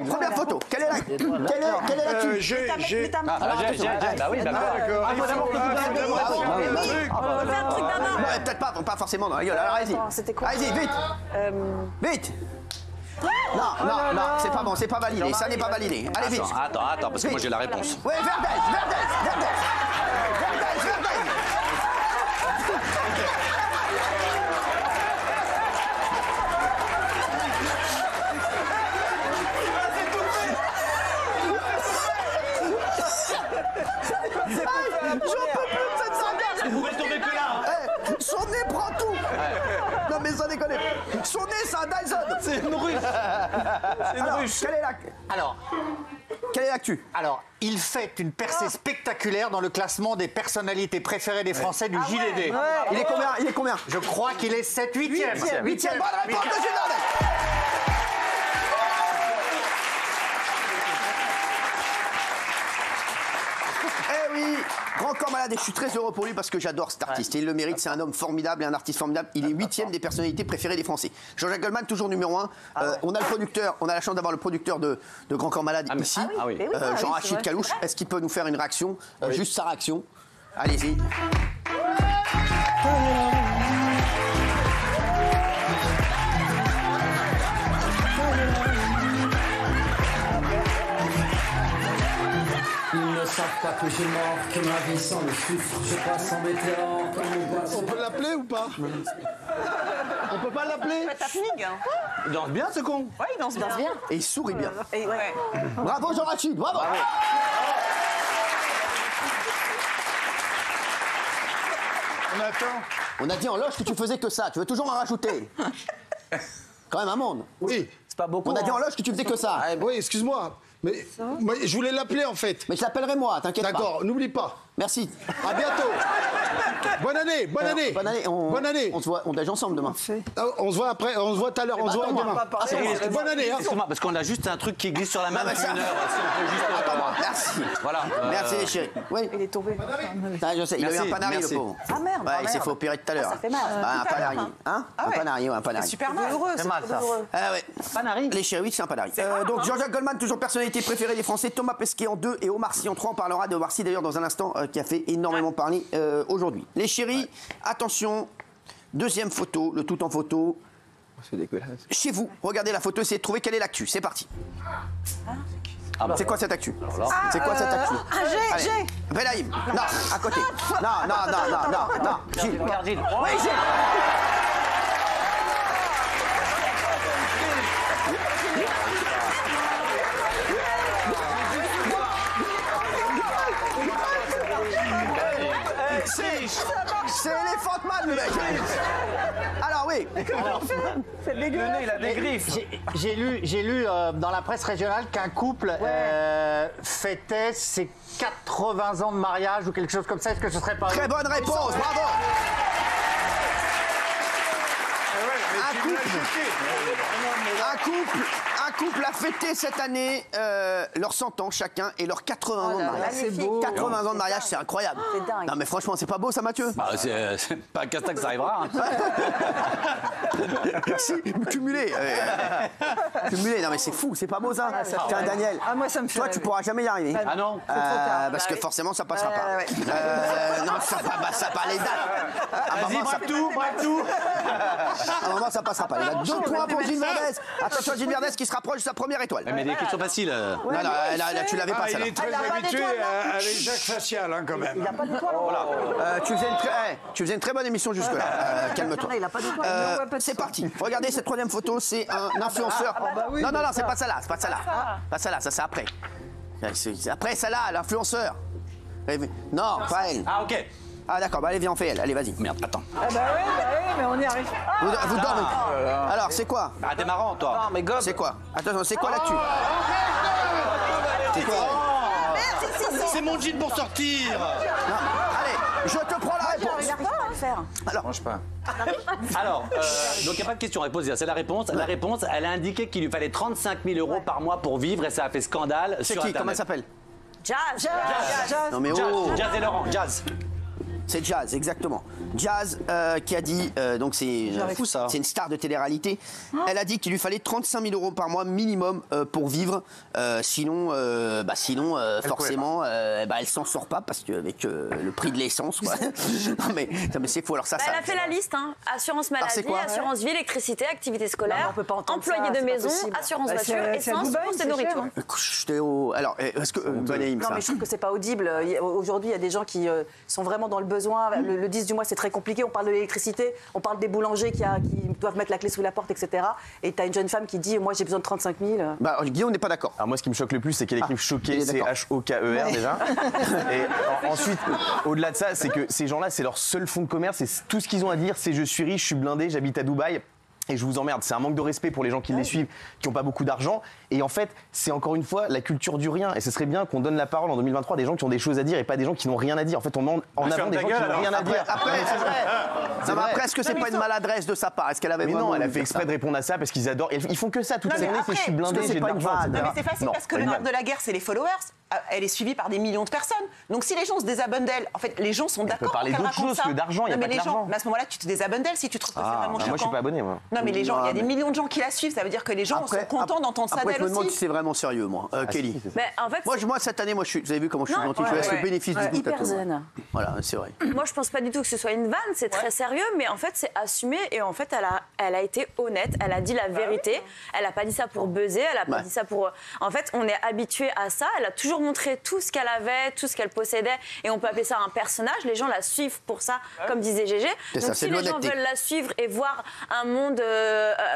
première photo. Quelle est l'actu? J'ai. Bah oui, d'accord. Ah, Peut-être pas forcément dans la gueule. Alors allez-y. Allez-y, vite. Vite. Non, c'est pas bon, c'est pas validé. Ça n'est pas validé. Allez, vite. Attends, parce que moi j'ai la réponse. Ouais, Verdez. Vous pouvez tomber que là. Son nez prend tout. Non mais ça déconne. Son nez, c'est un Dyson. C'est une ruche. Alors, quelle est l'actu? Alors, il fait une percée spectaculaire dans le classement des personnalités préférées des Français du JDD. Il est combien? Je crois qu'il est 8e. 8e. Bonne réponse de Gilles Verdez. Eh oui, Grand Corps Malade, et je suis très heureux pour lui parce que j'adore cet artiste. Et il le mérite, c'est un homme formidable et un artiste formidable. Il est 8e des personnalités préférées des Français. Jean-Jacques Goldman, toujours numéro 1. On a le producteur, on a la chance d'avoir le producteur de Grand Corps Malade ici. Jean-Rachid Kalouche. Est-ce qu'il peut nous faire une réaction? Juste sa réaction. Allez-y. Ils ne savent pas que j'ai mort, que ma vie sans le souffle. Je passe en météore comme on passe. On peut l'appeler ou pas? On peut pas l'appeler? Il danse bien ce con. Ouais, il danse bien. Et il sourit bien. Et ouais. Bravo Jean-Rachid, bravo. On attend. On a dit en loge que tu faisais que ça. Tu veux toujours en rajouter? Quand même un monde. Oui. C'est pas beaucoup. On a dit en loge que tu faisais que ça. Oui, excuse-moi. Mais moi, je voulais l'appeler en fait. Mais je l'appellerai moi, t'inquiète pas. D'accord, n'oublie pas. Merci. À bientôt. Bonne année, bonne année. Bonne année. Bonne année. On se voit, on déjeune ensemble demain. On se voit après, on se voit tout à l'heure, on se voit demain. Bonne année. Hein. Excuse-moi, parce qu'on a juste un truc qui glisse sur la main depuis une heure. Si on peut juste. Attends, merci. Voilà. Merci les chéris. Oui. Il est tombé. Ah, je sais, il a eu un panari le merci. pauvre. Ah merde. Ouais, il s'est fait opérer tout à l'heure. Ça fait mal. Un panari. Hein? Un panari, ouais, un panari. Super douloureux. C'est mal ça. Ah ouais. Panari. Les chéris, c'est un panari. Donc Jean-Jacques Goldman, toujours personnalité préférée des Français. Thomas Pesquet en 2 et Omar Sy en 3. On parlera de Omar Sy d'ailleurs dans un instant, qui a fait énormément parler aujourd'hui. Les chéris, attention, deuxième photo, le tout en photo. C'est dégueulasse. Chez vous, regardez la photo, essayez de trouver quelle est l'actu. C'est parti. C'est quoi cette actu? C'est quoi cette actu? G. Belaïm. Non, à côté. Non. Gilles. Regarde Gilles. Oui, Gilles. C'est Elephant Man, le mec. Alors oui. C'est dégueulasse. Il a des griffes. J'ai lu dans la presse régionale qu'un couple fêtait ses 80 ans de mariage ou quelque chose comme ça. Est-ce que ce serait pas... Très bonne réponse, bravo. Un couple a fêté cette année leurs 100 ans chacun et leurs 80 ans de mariage. C'est beau. 80 ans de mariage, c'est incroyable. C'est dingue. Non mais franchement, c'est pas beau ça, Mathieu? Bah, c'est pas un casse-tac que ça arrivera. Hein. Si, cumulé. Cumulé, non mais c'est fou, c'est pas beau ça. Tiens, Daniel, Ah, moi, ça me fait toi tu rêver. pourras jamais y arriver. Ah non. Parce que forcément ça passera pas. ouais. Non, ça pas les dates. À un moment, ça- bref tout. à un moment ça passera pas. Il a 2 points pour Gilles Verdez. Attention Gilles Verdez qui se rapproche de sa première étoile. Mais des questions faciles. Non, là, tu l'avais pas Il celle-là. est très il a pas habitué d'étoile, à l'échec facial hein, quand même. Il n'a pas d'étoile. Tu faisais une très bonne émission jusque-là. Calme-toi. Il n'a pas d'étoile. Il n'envoie pas de C'est sang. parti. Regardez cette troisième photo, c'est un influenceur. Non, c'est pas ça là, c'est pas ça là. Pas ça là, ça c'est après. C'est après ça là, l'influenceur. Non, pas elle. Ah ok. Ah d'accord, bah allez viens on fait elle. Allez vas-y. Merde, attends. Ah bah oui, mais on y arrive. Vous dormez. Alors c'est quoi? Ah t'es marrant toi. mais gobe. C'est quoi? Attention, c'est quoi l'actu? C'est quoi? C'est mon jean pour sortir. Non, allez, je te prends la réponse. Il n'arrive pas à le faire. Mange pas. Alors, donc il n'y a pas de question à poser, c'est la réponse. La réponse, elle a indiqué qu'il lui fallait 35 000 € par mois pour vivre et ça a fait scandale C'est sur qui? Internet. Comment elle s'appelle? Jazz. Non mais Jazz, oh. Jazz et Laurent, Jazz. C'est Jazz, exactement. Jazz qui a dit, donc c'est fou, ça. c'est une star de télé-réalité. Elle a dit qu'il lui fallait 35 000 euros par mois minimum pour vivre. Sinon, forcément, elle s'en sort pas parce qu'avec le prix de l'essence, quoi. non mais c'est faux. Alors ça, Elle a fait la liste, hein. Assurance c'est maladie, quoi assurance vie, électricité, activité Non, scolaire, mais on peut pas entendre employé ça, de c'est pas maison, possible. assurance Bah, voiture, c'est à essence, Dubaï, courses et c'est nourriture. cher. Alors, est-ce que Bonne Non, mais je trouve que c'est pas audible. Aujourd'hui, il y a des gens qui sont vraiment dans le besoin. Le 10 du mois, c'est très compliqué. On parle de l'électricité, on parle des boulangers qui doivent mettre la clé sous la porte, etc. Et tu as une jeune femme qui dit moi, j'ai besoin de 35 000. Bah, Guillaume n'est pas d'accord. Alors moi, ce qui me choque le plus, c'est qu'elle écrit il choqué, est c'est d'accord. H-O-K-E-R déjà. Et ensuite, au-delà de ça, c'est que ces gens-là, c'est leur seul fonds de commerce. Et tout ce qu'ils ont à dire, c'est je suis riche, je suis blindé, j'habite à Dubaï. Et je vous emmerde, c'est un manque de respect pour les gens qui les suivent, qui n'ont pas beaucoup d'argent. Et en fait, c'est encore une fois la culture du rien. Et ce serait bien qu'on donne la parole en 2023 à des gens qui ont des choses à dire et pas des gens qui n'ont rien à dire. En fait, on met en avant des gens qui n'ont rien à dire. Après, c'est vrai. C'est vrai. Après, est-ce que c'est pas une maladresse de sa part? Est-ce qu'elle avait Mais vraiment non, elle a envie de fait faire exprès ça de répondre à ça parce qu'ils adorent. Ils font que ça toute la mais journée, c'est je suis blindé, parce que c'est j'ai de pas une l'argent, vanne. etc. Non, mais c'est facile Non, parce que pas le une nerf vanne. de la guerre, c'est les followers. Elle est suivie par des millions de personnes. Donc si les gens se désabonnent d'elle, en fait, les gens sont peut d'accord. parler pour qu'elle d'autre raconte chose ça. que d'argent, il y a Non, pas mais que les gens, l'argent. mais à ce moment-là, tu te désabonnes d'elle si tu trouves que c'est vraiment Moi, choquant. je suis pas abonné, moi. Non, mais les gens, il y a des mais- millions de gens qui la suivent. Ça veut dire que les gens sont contents d'entendre ça Après, je d'elle me demande si aussi. c'est vraiment sérieux, moi. Kelly. si, c'est ça. Mais en fait, Moi, cette année, vous avez vu comment je suis Non, gentil. Je ouais, laisse le ouais. bénéfice du doute à Hyper tout le monde. zen. Voilà, c'est vrai. moi, je pense pas du tout que ce soit une vanne, c'est très sérieux, mais en fait, c'est assumé et en fait, elle a été honnête, elle a dit la vérité. Elle a pas dit ça pour buzzer, elle a pas Ouais. dit ça pour. En fait, on est habitué à ça. Elle a toujours montré tout ce qu'elle avait, tout ce qu'elle possédait, et on peut appeler ça un personnage. Les gens la suivent pour ça, comme disait Gégé. C'est ça, Donc, c'est si de les gens l'honnêteté. veulent la suivre et voir un monde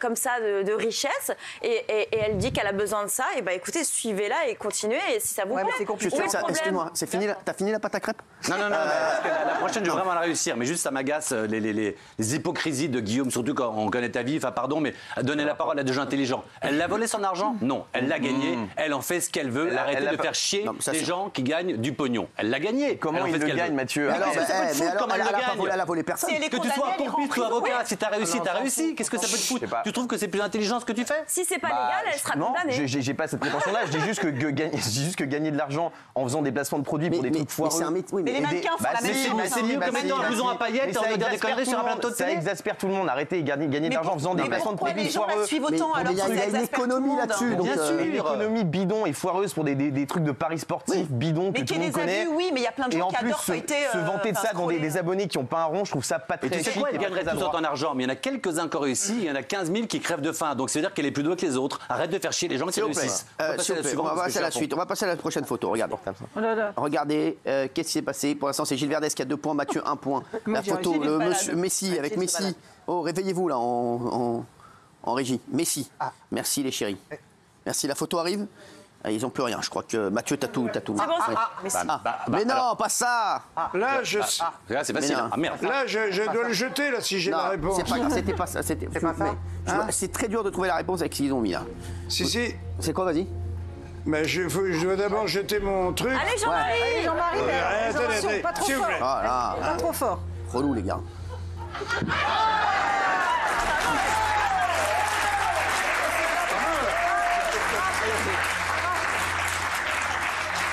comme ça de richesse, et elle dit qu'elle a besoin de ça, et ben écoutez, suivez-la et continuez. Et si ça vous Ouais, plaît, mais c'est compliqué. où est le Ça, problème excuse-moi, c'est fini. T'as fini la pâte à crêpes? Non, mais parce que la prochaine, je vais vraiment la réussir. Mais juste, ça m'agace les hypocrisies de Guillaume, surtout quand on connaît ta vie. Enfin, pardon, mais donner la parole à des gens intelligents. Elle l'a volé son argent? Non. Elle l'a gagné. Elle en fait ce qu'elle veut. Arrêtez elle de l'a faire chier Non, mais ça, les c'est- gens qui gagnent du pognon. Elle l'a gagné. Comment Elle en il fait ce le qu'elle gagne, veut. Mathieu? Alors, qu'est-ce que ça peut te mais foutre alors, comment elle elle le a pas gagne volé, elle a volé personne. Si elle est Que tu sois condamnée, elle est corrompu, soit rentrée. avocat, si t'as réussi, t'as réussi. Qu'est-ce que ça peut te foutre? sais pas. Tu trouves que c'est plus intelligent ce que tu fais? Si c'est pas légal, elle sera Non, condamnée. j'ai pas cette prétention-là. Je dis juste que gagner de l'argent en faisant des placements de produits pour des trucs foireux. c'est un métier. Oui, Mais les mais mannequins font la même si, chose. mais c'est mieux que maintenant, un blouson à paillettes, Mais on ça va dire des exaspère conneries tout sur un le monde. plateau de Ça télé. exaspère tout le monde. Arrêtez de gagner de l'argent en faisant des placements de pourquoi produits les gens la foireux. suivent mais autant alors il y a que ça une exaspère tout le économie monde. là-dessus. donc, Bien sûr. Une économie bidon et foireuse pour des trucs de paris sportifs bidons que Mais tout qui le monde les a connaît. vus, oui, mais il y a plein de Et gens en qui plus, adorent feuilleter. se vanter de ça dans des abonnés qui n'ont pas un rond, je trouve ça pas Et très tu sais chic quoi, elle et pas gagnerait très tout adroit. en argent, mais il y en a quelques-uns qui ont réussi, il y en a 15 000 qui crèvent de faim. Donc ça veut dire qu'elle est plus douée que les autres. Arrête de faire chier les gens qui S'il vous plaît. réussissent. On va passer S'il à vous la plaît, suivante, on va parce que passer à la je suis suite. On va passer à la prochaine photo. Regardez. Oh là là. Regardez, qu'est-ce qui s'est passé? Pour l'instant, c'est Gilles Verdez qui a 2 points, Mathieu 1 point. La j'ai photo, Gilles est le malade. monsieur Messi avec Gilles est Messi. malade. Oh, réveillez-vous là en régie. Messi. Merci les chéris. Merci. La photo arrive. Ah, ils n'ont plus rien. Je crois que Mathieu, t'as tout. C'est bon, Oui. Mais non, pas ça. Là, je, Là, c'est facile. Mais non. Ah merde. là, je dois le jeter, là, si j'ai la Non, réponse. c'est pas grave, c'était pas ça. C'est très dur de trouver la réponse avec ce qu'ils ont mis là. Si. C'est quoi, vas-y? Mais je dois d'abord jeter mon truc. Allez, Jean-Marie. Allez, Jean-Marie, mais Attendez, attention, attendez, pas trop s'il vous fort. plaît. Ah là, Pas trop fort. relou les gars.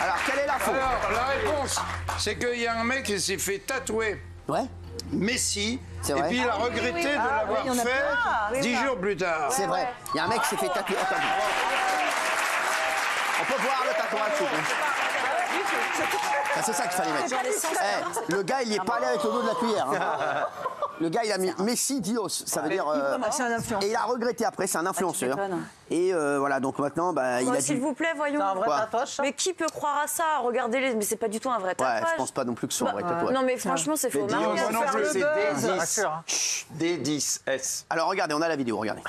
Alors, quelle est l'info? Alors, la réponse, c'est qu'il y a un mec qui s'est fait tatouer Ouais, Messi, C'est et vrai. puis il a regretté de l'avoir il y en a fait 10 jours plus tard. c'est vrai. Il y a un mec qui s'est fait tatouer. Attendez. On peut voir le tatouage, s'il vous plaît. Ah, c'est ça qu'il fallait mettre. Eh, le gars, il y est pas allé avec le dos de la cuillère. hein. Le gars, il a mis Messi Dios, ça veut dire. C'est un influenceur. Et il a regretté après, c'est un influenceur. m'étonnes. Et voilà, donc maintenant, bah, il Bon, a S'il dit. vous plaît, voyons. C'est un vrai Quoi tatouage, ça? Mais qui peut croire à ça? Regardez-les, mais c'est pas du tout un vrai Ouais, tatouage. je pense pas non plus que ce soit un vrai tatouage. Non, mais franchement, c'est faux. Dios, moi non plus. C'est Bien D10. D10S. Alors regardez, on a la vidéo, regardez.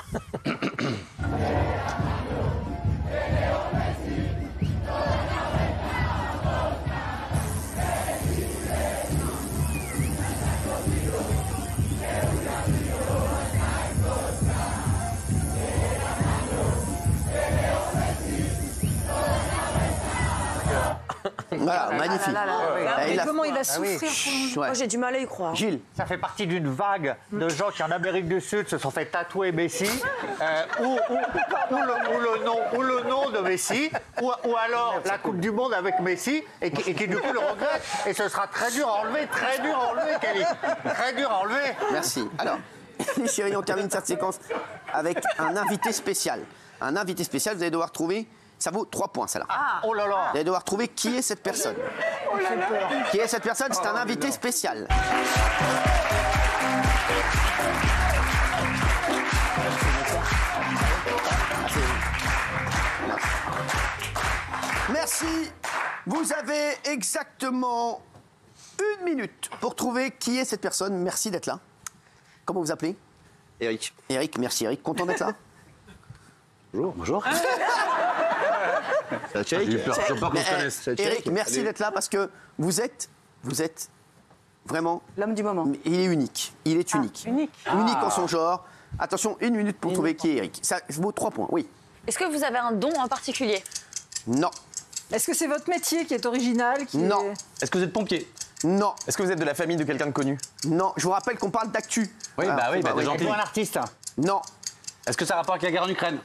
Voilà, magnifique. Mais comment il va Ah oui. souffrir Ouais. Moi, j'ai du mal à y croire. Gilles. Ça fait partie d'une vague de gens qui, en Amérique du Sud, se sont fait tatouer Messi, ou le nom de Messi, ou alors la Coupe du Monde avec Messi, et qui du coup le regrette. Et ce sera très dur à enlever, Kelly. Très dur à enlever. Merci. Alors, les chéris, on termine cette séquence avec un invité spécial. Un invité spécial, vous allez devoir trouver. Ça vaut 3 points, celle-là. Oh là là. Vous allez devoir trouver qui est cette personne. Qui est cette personne? C'est un invité spécial. Merci. Vous avez exactement 1 minute pour trouver qui est cette personne. Merci d'être là. Comment vous appelez? Eric. Eric, merci Eric. Content d'être là? Bonjour. C'est Eric. J'ai peur qu'on se connaisse. Eric, merci d'être là parce que vous êtes vraiment... L'homme du moment. Il est unique. Il est unique. Unique. Unique en son genre. Attention, 1 minute pour trouver qui est Eric. Ça vaut 3 points, oui. Est-ce que vous avez un don en particulier? Non. Est-ce que c'est votre métier qui est original Non. Est-ce que vous êtes pompier? Non. Est-ce que vous êtes de la famille de quelqu'un de connu? Non. Je vous rappelle qu'on parle d'actu. Oui, bah oui, des gentils. Êtes-vous un artiste? Non. Est-ce que ça a rapport avec la guerre en Ukraine?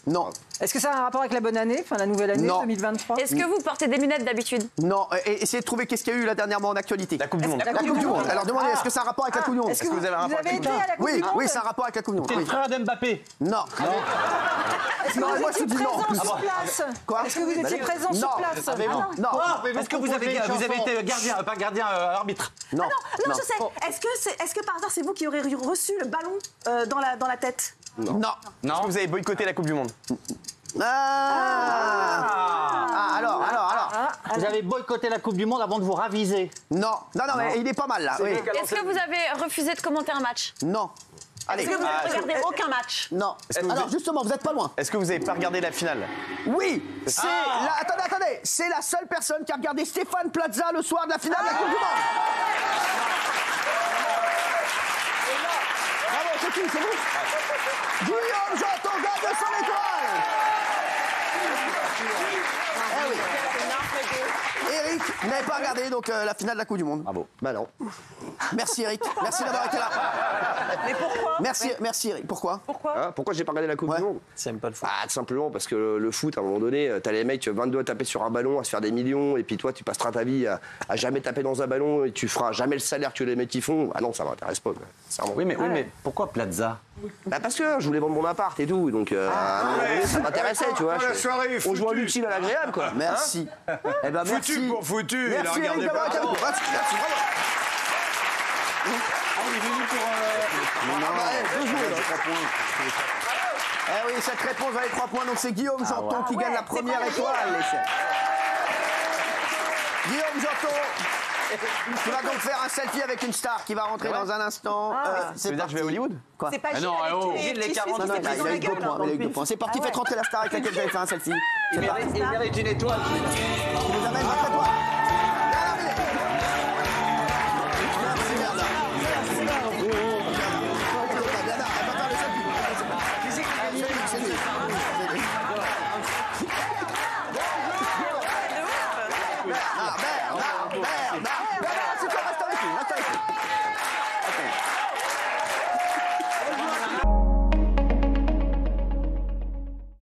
Non. Est-ce que ça a un rapport avec la bonne année, enfin la nouvelle année Non. 2023? Est-ce que vous portez des lunettes d'habitude? Non. Et essayez de trouver qu'est-ce qu'il y a eu là dernièrement en actualité. La Coupe du Monde. La Coupe du Monde. Alors demandez, est-ce que ça a un rapport avec la Coupe du Monde? Est-ce que vous avez un rapport avec été à la Coupe Oui, du Monde? oui, ça a un rapport avec la Coupe du Monde. T'es le Oui. frère d'Mbappé? Non. Est-ce que Non, vous moi, je étiez dis non, en présent plus. sur place? Quoi? Est-ce que vous étiez présent sur place? Non. Non. Est-ce que vous avez été gardien, pas gardien, arbitre? Non. Non, je sais. Est-ce que par hasard, c'est vous qui aurez reçu le ballon dans la tête? Non. Est-ce que vous avez boycotté la Coupe du Monde? Alors. Vous avez boycotté la Coupe du Monde avant de vous raviser. Non, mais il est pas mal là. Oui. Est-ce que vous avez refusé de commenter un match? Non. Allez. Est-ce que vous n'avez regardé aucun match? Non. Alors justement, vous n'êtes pas loin. Est-ce que vous n'avez pas regardé la finale? Oui. C'est attendez. C'est la seule personne qui a regardé Stéphane Plaza le soir de la finale de la Coupe du Monde. Bravo, c'est qui? C'est vous? Guillaume Janton gagne son étoile. Eh oui. Eric, vous n'avez pas regardé donc la finale de la Coupe du Monde. Bravo. Bah non. Merci Eric, merci d'avoir été là. Mais pourquoi? Merci Eric, pourquoi? Pourquoi j'ai pas regardé la Coupe du Monde? C'est même pas le foot. Tout simplement parce que le foot, à un moment donné, t'as les mecs 22 à taper sur un ballon, à se faire des millions, et puis toi, tu passeras ta vie à jamais taper dans un ballon, et tu feras jamais le salaire que les mecs qui font. Ah non, ça m'intéresse pas. Oui, mais pourquoi Plaza? Parce que je voulais vendre mon appart et tout, donc à un moment donné, ça m'intéressait, tu vois. On joue à l'utile à l'agréable, quoi. Merci. Eh ben merci. Foutu pour foutu, il a Merci Eric regardé d'avoir été avec nous. Merci, bravo. Eh oui, cette réponse valait 3 points, donc c'est Guillaume Janton qui gagne la première étoile, les chefs. Guillaume Janton, tu vas donc faire un selfie avec une star qui va rentrer dans un instant. Ça veut dire que je vais à Hollywood? Quoi? C'est pas Ah non, Gilles les avec 40, les Non, petits il a Suisses eu 2 points. Il a eu 2 points. C'est parti, faites rentrer la star avec laquelle j'avais fait un selfie. C'est parti. Il mérite une étoile. Tu nous amènes votre étoile.